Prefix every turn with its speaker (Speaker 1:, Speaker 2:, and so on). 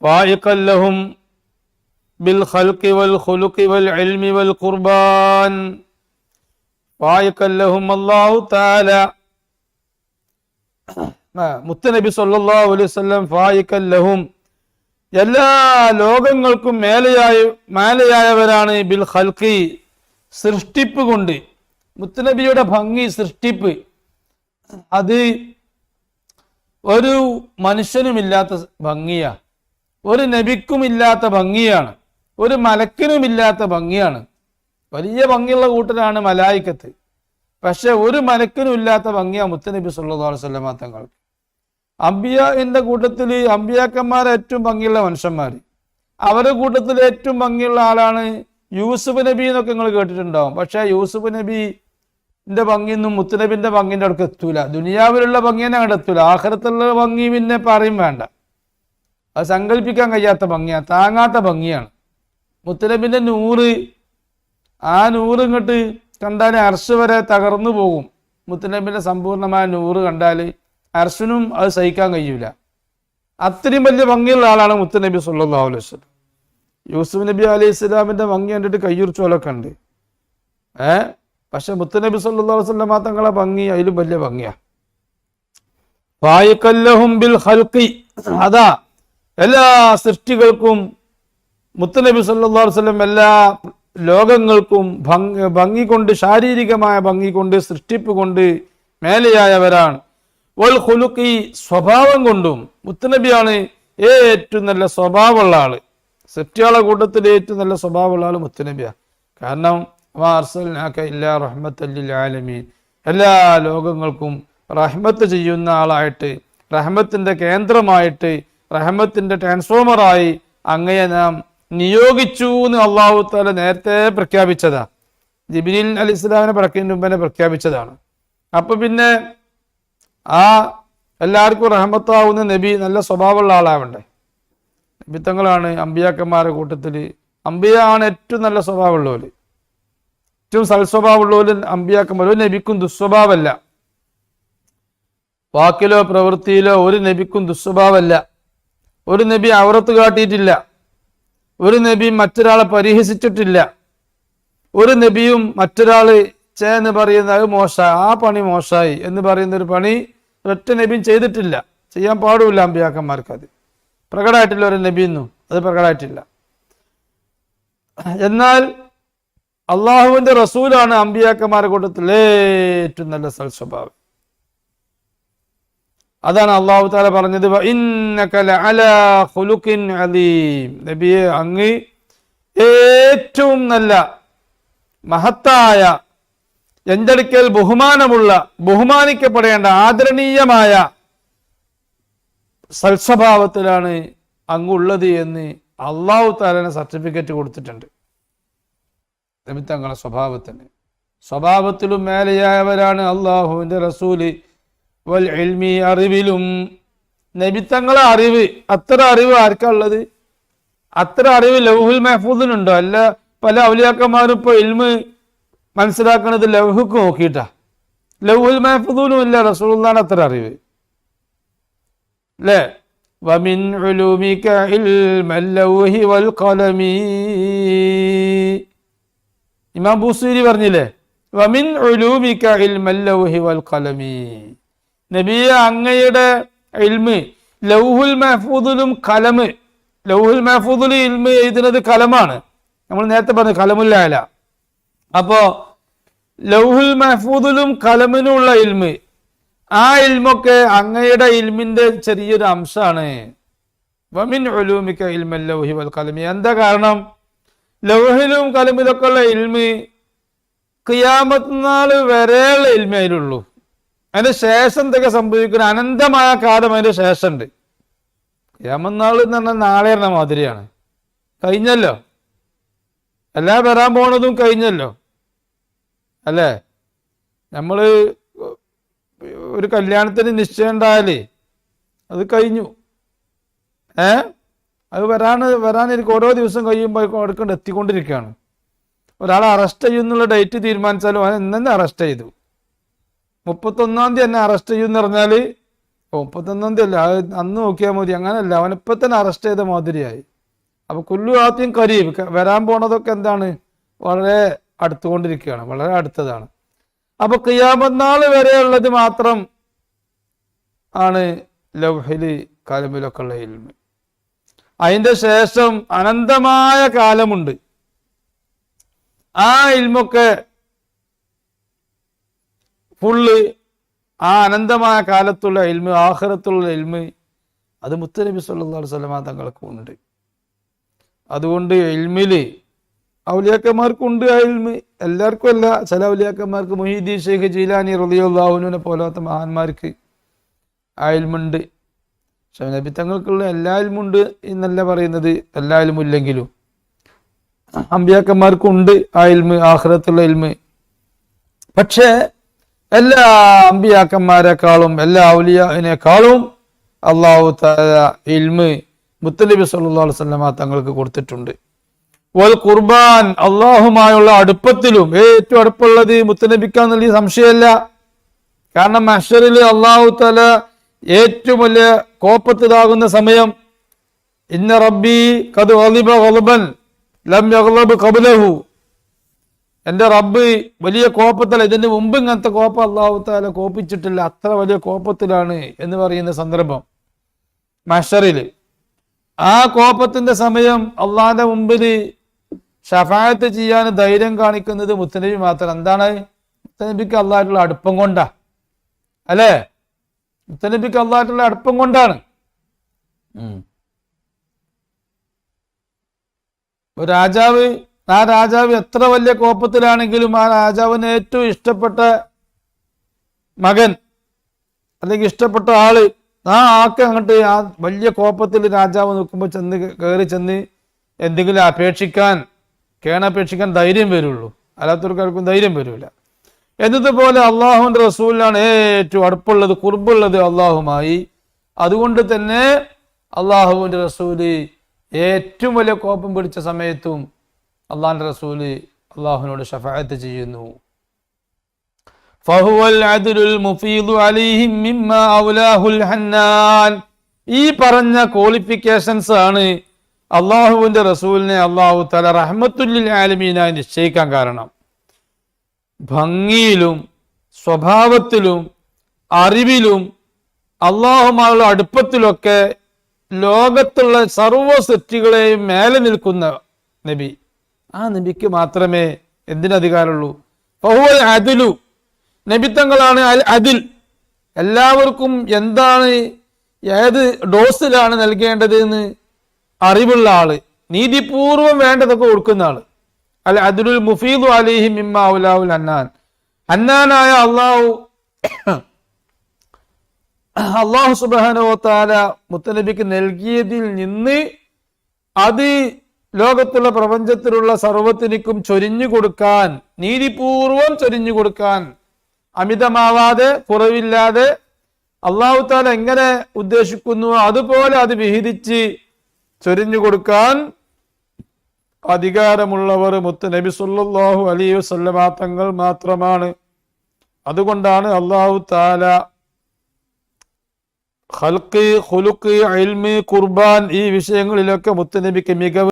Speaker 1: ഫായിഖൻ ലഹും ബിൽ ഖൽഖി വൽ ഖുലുഖി വൽ ഇൽമി വൽ ഖുർബാൻ. ഫായിഖൻ ലഹും അല്ലാഹു തആല മുത്തുനബി സല്ലല്ലാഹു അലൈഹി വസല്ലം ഫായിഖൻ ലഹും എല്ലാ ലോകങ്ങൾക്കും മേലെയായവരാണ്. ബിൽ ഖൽഖി സൃഷ്ടിപ്പ് കൊണ്ട്. മുത്തുനബിയുടെ ഭംഗി സൃഷ്ടിപ്പ് അത് ഒരു മനുഷ്യനുമില്ലാത്ത ഭംഗിയാ, ഒരു നബിക്കുമില്ലാത്ത ഭംഗിയാണ്, ഒരു മലക്കിനുമില്ലാത്ത ഭംഗിയാണ്. വലിയ ഭംഗിയുള്ള കൂട്ടരാണ് മലായിക്കത്ത്. പക്ഷെ ഒരു മലക്കിനും ഇല്ലാത്ത ഭംഗിയാ മുത്തുനബി സല്ലല്ലാഹു അലൈഹി വസല്ലം തങ്ങൾക്ക്. അമ്പിയാന്റെ കൂട്ടത്തിൽ അമ്പിയാക്കന്മാർ ഏറ്റവും ഭംഗിയുള്ള മനുഷ്യന്മാർ. അവരുടെ കൂട്ടത്തിൽ ഏറ്റവും ഭംഗിയുള്ള ആളാണ് യൂസുഫ് നബി എന്നൊക്കെ നിങ്ങൾ കേട്ടിട്ടുണ്ടാവും. പക്ഷെ യൂസുഫ് നബിന്റെ ഭംഗിയൊന്നും മുത്തുനബിന്റെ ഭംഗിന്റെ അടുക്ക് എത്തൂല. ദുനിയാവിലുള്ള ഭംഗി തന്നെ അങ്ങോട്ട് എത്തൂല. ആഖിറത്തുള്ള ഭംഗി പിന്നെ പറയും വേണ്ട. അത് സങ്കല്പിക്കാൻ കഴിയാത്ത ഭംഗിയാണ്, താങ്ങാത്ത ഭംഗിയാണ്. മുത്തുനബിന്റെ നൂറ്, ആ നൂറ് ഇങ്ങോട്ട് കണ്ടാൽ അർശ് വരെ തകർന്നു പോകും. മുത്തുനബിന്റെ സമ്പൂർണമായ നൂറ് കണ്ടാൽ അർശിനും അത് സഹിക്കാൻ കഴിയൂല. അത്രയും വലിയ ഭംഗിയുള്ള ആളാണ് മുത്തുനബി സല്ലല്ലാഹു അലൈഹി വസല്ലം. യൂസുഫ് നബി അലൈഹി സ്വലാമിന്റെ ഭംഗി കണ്ടിട്ട് കയ്യുറിച്ചോലൊക്കെ ഉണ്ട്. പക്ഷെ മുത്തുനബി സല്ലല്ലാഹു അലൈഹി വസല്ലം തങ്ങളെ ഭംഗി അതിലും വലിയ ഭംഗിയാ. ഫായിഖൻ ലഹും ബിൽ ഖൽഖി. അതാ എല്ലാ സൃഷ്ടികൾക്കും മുത്തുനബി സല്ലല്ലാഹു അലൈഹി വസല്ലം എല്ലാ ലോകങ്ങൾക്കും ഭംഗി കൊണ്ട്, ശാരീരികമായ ഭംഗി കൊണ്ട്, സൃഷ്ടിപ്പ് കൊണ്ട് മേലെയായവരാണ്. വൽ ഖുലുഖി സ്വഭാവം കൊണ്ടും മുത്തുനബിയാണ് ഏറ്റവും നല്ല സ്വഭാവമുള്ള ആള്. സൃഷ്ടികളുടെ കൂട്ടത്തിൽ ഏറ്റവും നല്ല സ്വഭാവമുള്ള ആള് മുത്തുനബിയാണ്. കാരണം ഇല്ലാ റഹ്മത്തൽ ലിൽ ആലമീൻ, എല്ലാ ലോകങ്ങൾക്കും റഹ്മത്ത് ചെയ്യുന്ന ആളായിട്ട്, റഹ്മത്തിന്റെ കേന്ദ്രമായിട്ട്, റഹ്മത്തിന്റെ ട്രാൻസ്ഫോമറായി അങ്ങയെ നാം നിയോഗിച്ചു എന്ന് അല്ലാഹു തആല നേരത്തെ പ്രഖ്യാപിച്ചതാ. ജിബ്രീൽ അലൈഹിസ്സലാമിനെ പറക്കുന്നതിന് മുമ്പ് തന്നെ പ്രഖ്യാപിച്ചതാണ്. അപ്പൊ പിന്നെ ആ എല്ലാവർക്കും റഹ്മത്താവുന്ന നബി നല്ല സ്വഭാവമുള്ള ആളാവണ്ടേ. നബിത്തങ്ങളാണ് അമ്പിയാക്കന്മാരുടെ കൂട്ടത്തിൽ. അമ്പിയ ആണ് ഏറ്റവും നല്ല സ്വഭാവമുള്ളവര്, ഏറ്റവും സൽസ്വഭാവമുള്ളവര് അമ്പിയാക്കന്മാർ. ഒരു നബിക്കും ദുസ്വഭാവമല്ല, വാക്കിലോ പ്രവൃത്തിയിലോ ഒരു നബിക്കും ദുസ്വഭാവമല്ല. ഒരു നബി ഔറത്ത് കാട്ടിയിട്ടില്ല, ഒരു നബി മറ്റൊരാളെ പരിഹസിച്ചിട്ടില്ല, ഒരു നബിയും മറ്റൊരാള് എന്ന് പറയുന്ന അത് മോശമായി, ആ പണി മോശമായി എന്ന് പറയുന്ന ഒരു പണി ഒറ്റ നബിയും ചെയ്തിട്ടില്ല. ചെയ്യാൻ പാടില്ല അമ്പിയാക്കന്മാർക്ക്. അത് പ്രകടമായിട്ടില്ല, ഒരു നബിയൊന്നും അത് പ്രകടമായിട്ടില്ല. എന്നാൽ അള്ളാഹുവിന്റെ റസൂലാണ് അമ്പിയാക്കന്മാരുടെ കൂട്ടത്തിൽ ഏറ്റവും നല്ല സൽസ്വഭാവം. അതാണ് അള്ളാഹു തആല പറഞ്ഞത്, ഇന്നക ലഅലാ ഖുലുഖിൻ അദീം. നബിയെ അങ്ങ് ഏറ്റവും നല്ല മഹത്തായ, എൻ്റെ അടുക്കൽ ബഹുമാനമുള്ള, ബഹുമാനിക്കപ്പെടേണ്ട, ആദരണീയമായ സൽസ്വഭാവത്തിലാണ് അങ്ങുള്ളത് എന്ന് അള്ളാഹു തആല സർട്ടിഫിക്കറ്റ് കൊടുത്തിട്ടുണ്ട്. നബി തങ്ങളുടെ സ്വഭാവത്തിലും മേലെയായവരാണ് അള്ളാഹുവിന്റെ റസൂല്. വൽ ഇൽമി, അറിവിലും. നബിത്തങ്ങളെ അറിവ്, അത്ര അറിവ് ആർക്കാ ഉള്ളത്? അത്ര അറിവ് ലൗഹുൽ മഹ്ഫൂദിനുണ്ടോ? അല്ല, പല ഔലിയാക്കന്മാരും ഇപ്പൊ ഇൽമ് മനസ്സിലാക്കുന്നത് ലൗഹുക്ക് നോക്കിയിട്ടാ. ലൗഹുൽ മഹ്ഫൂദിനും ഇല്ല റസൂലുള്ളാഹിന്റെ അത്ര അറിവ്, അല്ലേ? വമിൻ ഉലൂമിക ഇൽമൽ ലൗഹി വൽ ഖലമി. ഇമാം ബൂസീരി പറഞ്ഞില്ലേ, വമിൻ ഉലൂമിക ഇൽമൽ ലൗഹി വൽ ഖലമി. നബിയെ അങ്ങയുടെ ഇൽമ് ലൗഹുൽ മഹ്ഫൂദിലും കലമ്. ലൗഹുൽ മഹ്ഫൂദിൽ ഇൽമ് എഴുതുന്നത് കലമാണ്. നമ്മൾ നേരത്തെ പറഞ്ഞു കലമുൽ അല. അപ്പോ ലൗഹുൽ മഹ്ഫൂദിലും കലമിനുള്ള ഇൽമ്, ആ ഇൽമൊക്കെ അങ്ങയുടെ ഇൽമിന്റെ ചെറിയൊരു അംശമാണ്. വമിൻ ഉലൂമിക ഇൽമൽ ലൗഹി വൽ ഖലമി. എന്താ കാരണം? ലൗഹിലും കലമിലൊക്കെ ഉള്ള ഇൽമ് ഖിയാമത്ത് നാൾ വരെയുള്ള ഇൽമേ അതിലുള്ളൂ. അതിന്റെ ശേഷം എന്തൊക്കെ സംഭവിക്കുന്ന അനന്തമായ കാലം അതിന്റെ ശേഷം ഉണ്ട്. ഖിയാമത്ത് നാൾ എന്ന് പറഞ്ഞാൽ നാളെ എന്ന മാതിരിയാണ്. കഴിഞ്ഞല്ലോ, എല്ലാം വരാൻ പോണതും കഴിഞ്ഞല്ലോ, അല്ലേ? നമ്മള് ഒരു കല്യാണത്തിന് നിശ്ചയം ഉണ്ടായാലേ അത് കഴിഞ്ഞു. അത് വരാനിരിക്കും. ഓരോ ദിവസം കഴിയുമ്പോൾ അടുക്കൊണ്ട് എത്തിക്കൊണ്ടിരിക്കുകയാണ്. ഒരാളെ അറസ്റ്റ് ചെയ്യുന്നുള്ള ഡേറ്റ് തീരുമാനിച്ചാലും അവൻ എന്നെ അറസ്റ്റ് ചെയ്തു. 31-ാം തീയതി എന്നെ അറസ്റ്റ് ചെയ്യുമെന്ന് പറഞ്ഞാൽ 31 തീയതി അല്ല, അത് അന്ന് നോക്കിയാൽ മതി. അങ്ങനല്ല, അവനിപ്പം തന്നെ അറസ്റ്റ് ചെയ്ത മാതിരിയായി. അപ്പൊ കുല്ലു ആദ്യം കരീബ്, വരാൻ പോണതൊക്കെ എന്താണ്, വളരെ അടുത്തുകൊണ്ടിരിക്കുകയാണ്, വളരെ അടുത്തതാണ്. അപ്പൊ ഖിയാമത്ത് നാൾ വരെയുള്ളത് മാത്രം ആണ് ലൗഹില് കലമിലൊക്കെ ഉള്ള ഇൽമ്. അതിന്റെ ശേഷം അനന്തമായ കാലമുണ്ട്. ആ ഇൽമൊക്കെ ഫുള്ള്, ആ അനന്തമായ കാലത്തുള്ള ഇൽമ്, ആഖിറത്തുള്ള ഇൽമ്, അത് മുത്തുനബി സല്ലല്ലാഹു അലൈഹി വസല്ലമ തങ്ങൾക്ക് ഉണ്ട്. അതുകൊണ്ട് ഇൽമില് ഔലിയാക്കന്മാർക്കുണ്ട് ആ ഇൽമ്, എല്ലാവർക്കും അല്ല. ചില ഔലിയാക്കന്മാർക്ക്, മുഹീദ്ദീൻ ഷെയ്ഖ് ജീലാനി റളിയല്ലാഹു അൻഹുവിനെ പോലത്തെ മഹാന്മാർക്ക് ആ ഇൽമുണ്ട്. പക്ഷെ നബി തങ്ങൾക്കുള്ള എല്ലാ ഇൽമുണ്ട് എന്നല്ല പറയുന്നത്, എല്ലാ ഇൽമും ഇല്ലെങ്കിലും അമ്പിയാക്കന്മാർക്കുണ്ട് ആ ഇൽമ്, ആഖിറത്തുള്ള ഇൽമ്. പക്ഷേ എല്ലാ അമ്പിയാക്കന്മാരെക്കാളും എല്ലാ ഔലിയാനേക്കാളും അല്ലാഹു തആല ഇൽമ് മുത്തനബി സല്ലല്ലാഹു അലൈഹി വസല്ലമ തങ്ങൾക്ക് കൊടുത്തിട്ടുണ്ട്. വൽ ഖുർബാൻ, അള്ളാഹുമായുള്ള അടുപ്പത്തിലും ഏറ്റവും അടുപ്പുള്ളത് മുത്തനബിക്കാന്നുള്ള സംശയമല്ല. കാരണം മഹ്ശറിൽ അല്ലാഹു തആല ഏറ്റവും വലിയ കോപത്തിലാകുന്ന സമയം, ഇന്ന റബ്ബി ഖദ് ഗളിബ ഗളബൻ ലം യഗ്ളബ് ഖബ്ലഹു, എൻ്റെ റബ്ബ് വലിയ കോപത്തില, ഇതിന് മുമ്പ് ഇങ്ങനത്തെ കോപം അല്ലാഹു തആല കോപിച്ചിട്ടില്ല, അത്ര വലിയ കോപത്തിലാണ് എന്ന് പറയുന്ന സന്ദർഭം മഹ്ശറിൽ. ആ കോപത്തിന്റെ സമയം അള്ളാഹിന്റെ മുമ്പിൽ ഷഫാഅത്ത് ചെയ്യാൻ ധൈര്യം കാണിക്കുന്നത് മുത്തനബി മാത്രം. എന്താണ്? മുത്തനബിക്ക് അള്ളാഹുള്ള അടുപ്പം കൊണ്ടാ, അല്ലേ? മുത്തനബിക്ക് അള്ളാഹുള്ള അടുപ്പം കൊണ്ടാണ്. ഒരു രാജാവ്, ആ രാജാവ് എത്ര വലിയ കോപത്തിലാണെങ്കിലും ആ രാജാവിന് ഏറ്റവും ഇഷ്ടപ്പെട്ട മകൻ അല്ലെങ്കിൽ ഇഷ്ടപ്പെട്ട ആള്, ആ ആക്ക് അങ്ങോട്ട് ആ വലിയ കോപത്തിൽ രാജാവ് നിൽക്കുമ്പോൾ കയറി ചെന്ന് എന്തെങ്കിലും അപേക്ഷിക്കാൻ, കേണപേക്ഷിക്കാൻ ധൈര്യം വരുള്ളൂ, അല്ലാത്തവർക്കാർക്കും ധൈര്യം വരില്ല. എന്നതുപോലെ അള്ളാഹുവിന്റെ റസൂലിനാണ് ഏറ്റവും അടുപ്പുള്ളത്, ഖുർബുള്ളത് അള്ളാഹുമായി. അതുകൊണ്ട് തന്നെ അള്ളാഹുവിന്റെ റസൂല് ഏറ്റവും വലിയ കോപം പിടിച്ച സമയത്തും അള്ളാഹിന്റെ റസൂല് അള്ളാഹുവിനോട് ഷഫാഅത്ത് ചെയ്യുന്നു. ഫഹുവൽ അദ്ലുൽ മുഫീദു അലൈഹിം മിമ്മാ ഔലാഹുൽ ഹന്നാൻ. ഈ പറഞ്ഞ ക്വാളിഫിക്കേഷൻസ് ആണ് അള്ളാഹുവിന്റെ റസൂലിനെ അള്ളാഹു തആല റഹ്മത്തുൽ ലിൽ ആലമീനായി നിശ്ചയിക്കാൻ കാരണം. ഭംഗിയിലും സ്വഭാവത്തിലും അറിവിലും അള്ളാഹുമായുള്ള അടുപ്പത്തിലൊക്കെ ലോകത്തുള്ള സർവ്വ സൃഷ്ടികളെയും മേലെ നിൽക്കുന്ന നബി, ആ നബിക്ക് മാത്രമേ എന്തിനധികാരമുള്ളൂ? ഫഹുവൽ അദ്ലു, നബിത്തങ്ങളാണ് അൽ അദിൽ. എല്ലാവർക്കും എന്താണ്, ഏത് ഡോസിലാണ് നൽകേണ്ടത് എന്ന് അറിവുള്ള ആള്, നീതിപൂർവം വേണ്ടതൊക്കെ കൊടുക്കുന്ന ആള്. അൽ അദ്ലുൽ മുഫീദു അലൈഹിം മിമ്മാ ഔലാഹുൽ ഹന്നാൻ. ഹന്നാനായ അള്ളാഹു സുബ്ഹാനഹു വ തആല മുത്തനബിക്ക് നൽകിയതിൽ നിന്ന് അത് ലോകത്തുള്ള പ്രപഞ്ചത്തിലുള്ള സർവ്വത്തിനും ചൊരിഞ്ഞു കൊടുക്കാൻ, നീതിപൂർവം ചൊരിഞ്ഞു കൊടുക്കാൻ, അമിതമാവാതെ കുറവില്ലാതെ അള്ളാഹു തആല എങ്ങനെ ഉദ്ദേശിക്കുന്നു അതുപോലെ അത് വിഹിതിച്ച് ചൊരിഞ്ഞു കൊടുക്കാൻ അധികാരമുള്ളവർ മുത്തുനബി സല്ലല്ലാഹു അലൈഹി വസല്ലമ തങ്ങൾ മാത്രമാണ്. അതുകൊണ്ടാണ് അള്ളാഹു തആല ഖൽഖ്, ഖുലുഖ്, ഇൽമ്, ഖുർബാൻ ഈ വിഷയങ്ങളിലൊക്കെ മുത്തുനബിക്ക് മികവ്